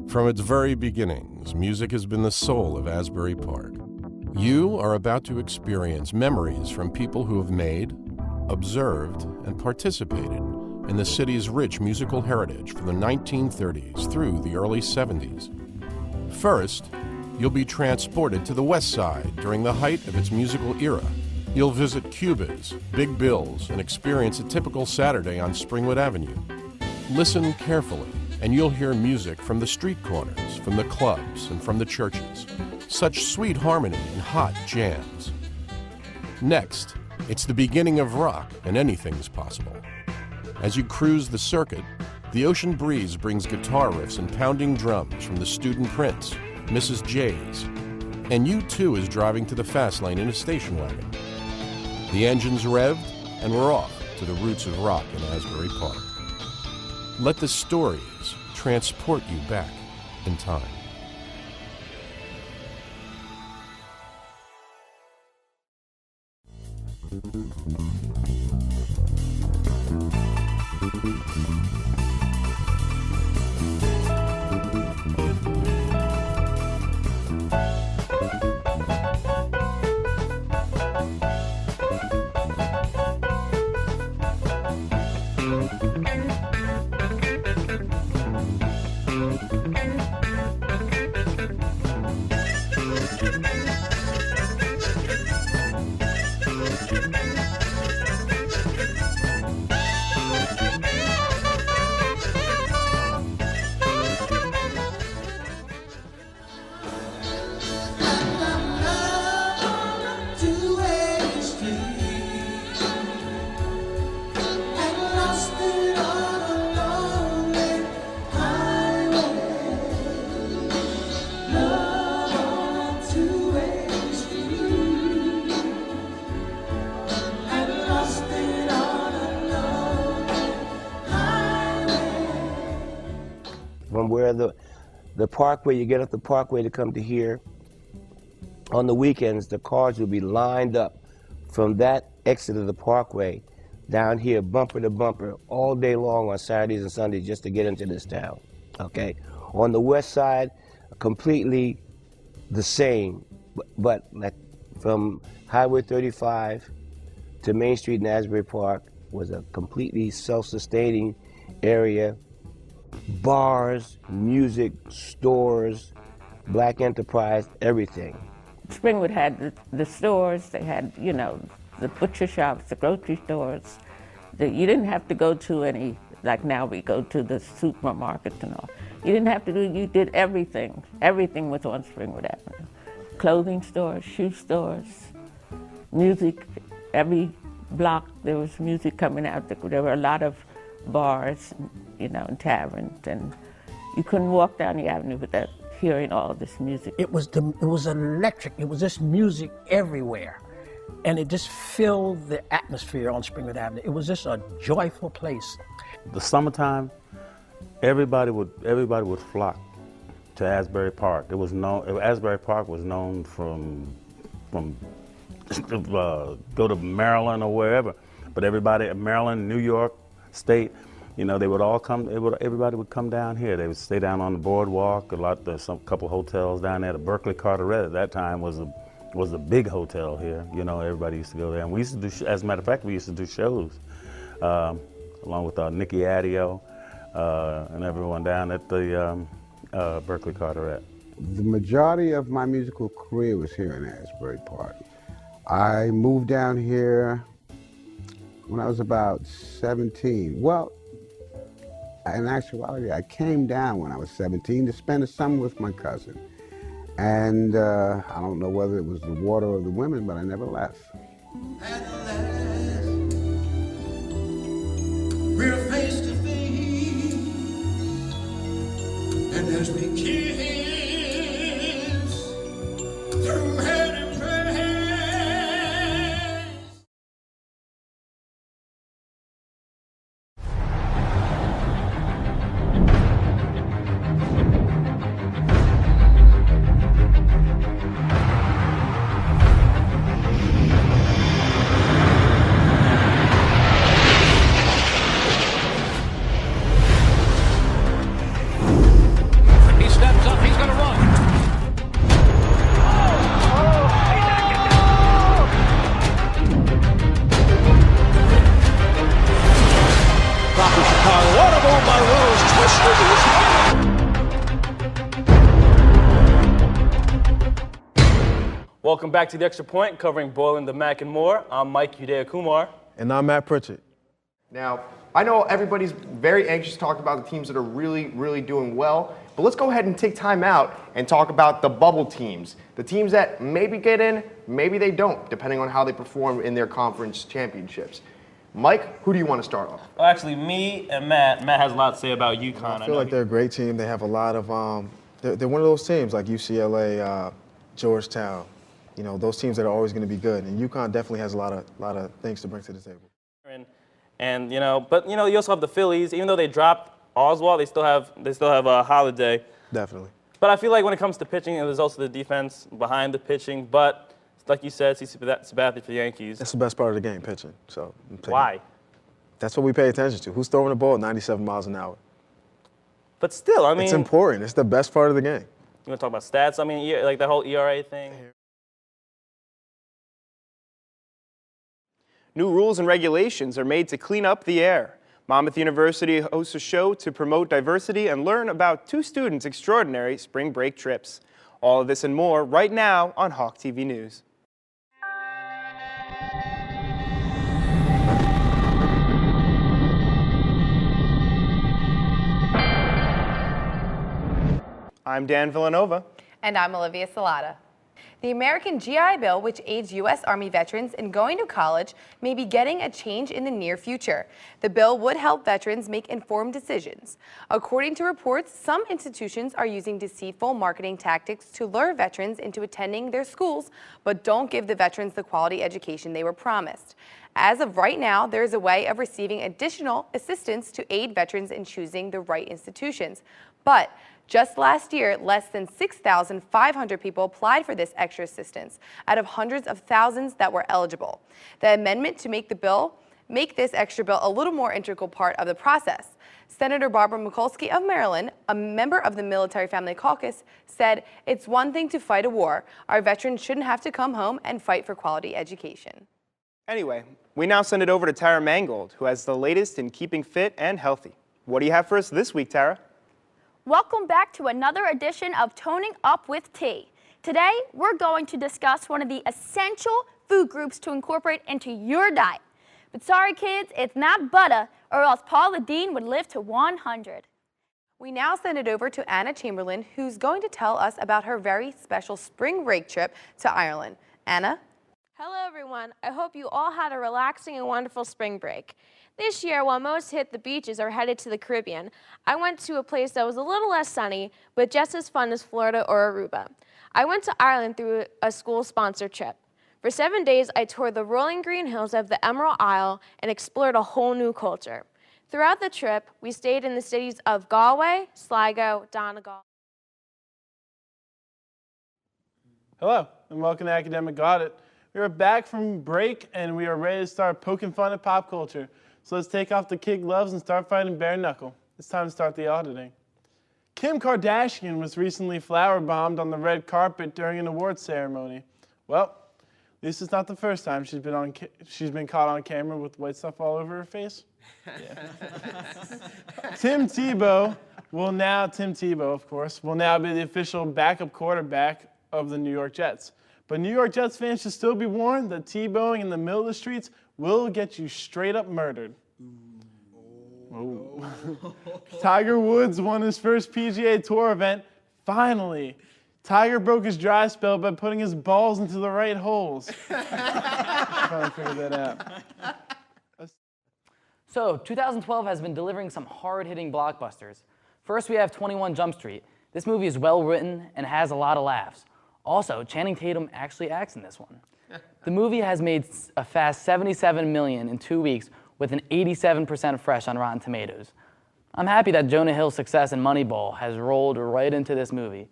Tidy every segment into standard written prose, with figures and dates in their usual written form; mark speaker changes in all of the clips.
Speaker 1: From its very beginnings, music has been the soul of Asbury Park. You are about to experience memories from people who have made, observed, and participated in the city's rich musical heritage from the 1930s through the early 70s. First, you'll be transported to the West Side during the height of its musical era. You'll visit Cuba's, Big Bill's, and experience a typical Saturday on Springwood Avenue. Listen carefully, and you'll hear music from the street corners, from the clubs, and from the churches. Such sweet harmony and hot jams. Next, it's the beginning of rock, and anything's possible. As you cruise the circuit, the ocean breeze brings guitar riffs and pounding drums from the Student Prince, Mrs. J's, and U2 is driving to the fast lane in a station wagon. The engine's revved, and we're off to the roots of rock in Asbury Park. Let the stories transport you back in time.
Speaker 2: From where the parkway, you get up the parkway to come to here, on the weekends, the cars will be lined up from that exit of the parkway down here, bumper to bumper, all day long on Saturdays and Sundays just to get into this town, okay? On the west side, completely the same, but like from Highway 35 to Main Street in Asbury Park was a completely self-sustaining area. Bars, music, stores, black enterprise, everything.
Speaker 3: Springwood had the stores, they had, you know, the butcher shops, the grocery stores. You didn't have to go to any, like now we go to the supermarkets and all. You didn't have to do, you did everything. Everything was on Springwood Avenue. Clothing stores, shoe stores, music. Every block there was music coming out. There were a lot of bars, you know, and taverns, and you couldn't walk down the avenue without hearing all this music.
Speaker 4: It was electric. It was just music everywhere, and it just filled the atmosphere on Springwood Avenue. It was just a joyful place.
Speaker 5: The summertime, everybody would flock to Asbury Park. It was known. Asbury Park was known from go to Maryland or wherever, but everybody, Maryland, New York State, you know, they would all come. Everybody would come down here. They would stay down on the boardwalk. There's some couple hotels down there. The Berkeley Carteret at that time was a big hotel here. You know, everybody used to go there, and we used to do. As a matter of fact, we used to do shows along with Nicky Adio and everyone down at the Berkeley Carteret.
Speaker 6: The majority of my musical career was here in Asbury Park. I moved down here when I was about 17. Well, in actuality, I came down when I was 17 to spend the summer with my cousin. And I don't know whether it was the water or the women, but I never left.
Speaker 7: At last, we're face to face, and as we kiss through head and
Speaker 8: Welcome back to The Extra Point, covering Boiling the Mac and more. I'm Mike Udea-Kumar.
Speaker 9: And I'm Matt Pritchett.
Speaker 10: Now, I know everybody's very anxious to talk about the teams that are really doing well, but let's go ahead and take time out and talk about the bubble teams. The teams that maybe get in, maybe they don't, depending on how they perform in their conference championships. Mike, who do you want to start off?
Speaker 8: Well, actually, me and Matt. Matt has a lot to say about UConn.
Speaker 9: I feel like they're a great team. They have a lot of, they're one of those teams like UCLA, Georgetown, you know, those teams that are always going to be good. And UConn definitely has a lot of things to bring to the table.
Speaker 8: And you know, but you know, you also have the Phillies. Even though they dropped Oswald, they still have a Holiday.
Speaker 9: Definitely.
Speaker 8: But I feel like when it comes to pitching, there's also the defense behind the pitching. But like you said, CC Sabathia for the Yankees.
Speaker 9: That's the best part of the game, pitching. So
Speaker 8: why?
Speaker 9: That's what we pay attention to. Who's throwing the ball at 97 miles an hour?
Speaker 8: But still, I mean,
Speaker 9: it's important. It's the best part of the game.
Speaker 8: You want to talk about stats? I mean, like that whole ERA thing.
Speaker 11: New rules and regulations are made to clean up the air. Monmouth University hosts a show to promote diversity and learn about two students' extraordinary spring break trips. All of this and more right now on Hawk TV News. I'm Dan Villanova.
Speaker 12: And I'm Olivia Salata. The American GI Bill, which aids U.S. Army veterans in going to college, may be getting a change in the near future. The bill would help veterans make informed decisions. According to reports, some institutions are using deceitful marketing tactics to lure veterans into attending their schools, but don't give the veterans the quality education they were promised. As of right now, there is a way of receiving additional assistance to aid veterans in choosing the right institutions. But just last year, less than 6,500 people applied for this extra assistance out of hundreds of thousands that were eligible. The amendment to make this extra bill a little more integral part of the process. Senator Barbara Mikulski of Maryland, a member of the Military Family Caucus, said, "It's one thing to fight a war. Our veterans shouldn't have to come home and fight for quality education."
Speaker 11: Anyway, we now send it over to Tara Mangold, who has the latest in keeping fit and healthy. What do you have for us this week, Tara?
Speaker 13: Welcome back to another edition of Toning Up with T. Today, we're going to discuss one of the essential food groups to incorporate into your diet. But sorry kids, it's not butter, or else Paula Deen would live to 100.
Speaker 12: We now send it over to Anna Chamberlain, who's going to tell us about her very special spring break trip to Ireland. Anna?
Speaker 14: Hello everyone, I hope you all had a relaxing and wonderful spring break. This year, while most hit the beaches or headed to the Caribbean, I went to a place that was a little less sunny, but just as fun as Florida or Aruba. I went to Ireland through a school-sponsored trip. For 7 days, I toured the rolling green hills of the Emerald Isle and explored a whole new culture. Throughout the trip, we stayed in the cities of Galway, Sligo, Donegal.
Speaker 15: Hello, and welcome to Academic Audit. We are back from break, and we are ready to start poking fun at pop culture. So let's take off the kid gloves and start fighting bare knuckle. It's time to start the auditing. Kim Kardashian was recently flower bombed on the red carpet during an awards ceremony. Well, this is not the first time she's been caught on camera with white stuff all over her face. Yeah. Tim Tebow, of course, will now be the official backup quarterback of the New York Jets. But New York Jets fans should still be warned that Tebowing in the middle of the streets will get you straight up murdered. Oh. Tiger Woods won his first PGA Tour event. Finally, Tiger broke his dry spell by putting his balls into the right holes. Finally figured that out.
Speaker 16: So, 2012 has been delivering some hard-hitting blockbusters. First, we have 21 Jump Street. This movie is well-written and has a lot of laughs. Also, Channing Tatum actually acts in this one. The movie has made a fast $77 million in 2 weeks with an 87% fresh on Rotten Tomatoes. I'm happy that Jonah Hill's success in Moneyball has rolled right into this movie,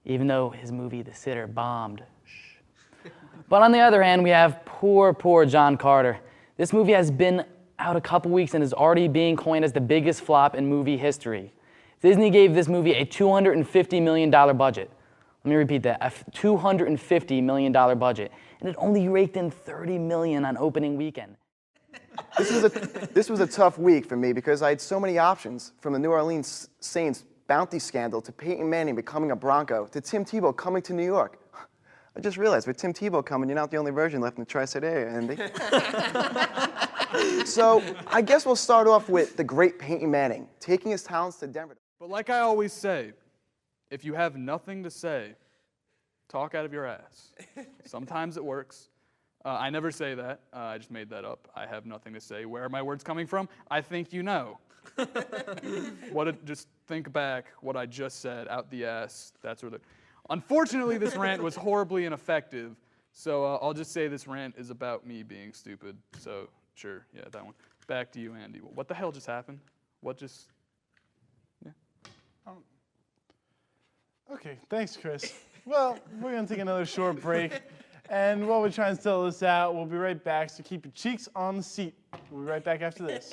Speaker 16: even though his movie The Sitter bombed. But on the other hand, we have poor John Carter. This movie has been out a couple weeks and is already being coined as the biggest flop in movie history. Disney gave this movie a $250 million budget. Let me repeat that, a $250 million budget, and it only raked in $30 million on opening weekend.
Speaker 10: This was a tough week for me because I had so many options, from the New Orleans Saints bounty scandal to Peyton Manning becoming a Bronco to Tim Tebow coming to New York.
Speaker 17: I just realized with Tim Tebow coming, you're not the only virgin left in the tri-state area, Andy. So I guess we'll start off with the great Peyton Manning, taking his talents to Denver.
Speaker 18: But like I always say, if you have nothing to say, talk out of your ass. Sometimes it works. I never say that. I just made that up. I have nothing to say. Where are my words coming from? I think you know. Just think back what I just said, out the ass. That's where the. Unfortunately, this rant was horribly ineffective, so I'll just say this rant is about me being stupid. So sure, yeah, that one. Back to you, Andy. What the hell just happened? What just? Yeah.
Speaker 15: Okay, thanks, Chris. Well, we're going to take another short break. And while we try and settle this out, we'll be right back, so keep your cheeks on the seat. We'll be right back after this.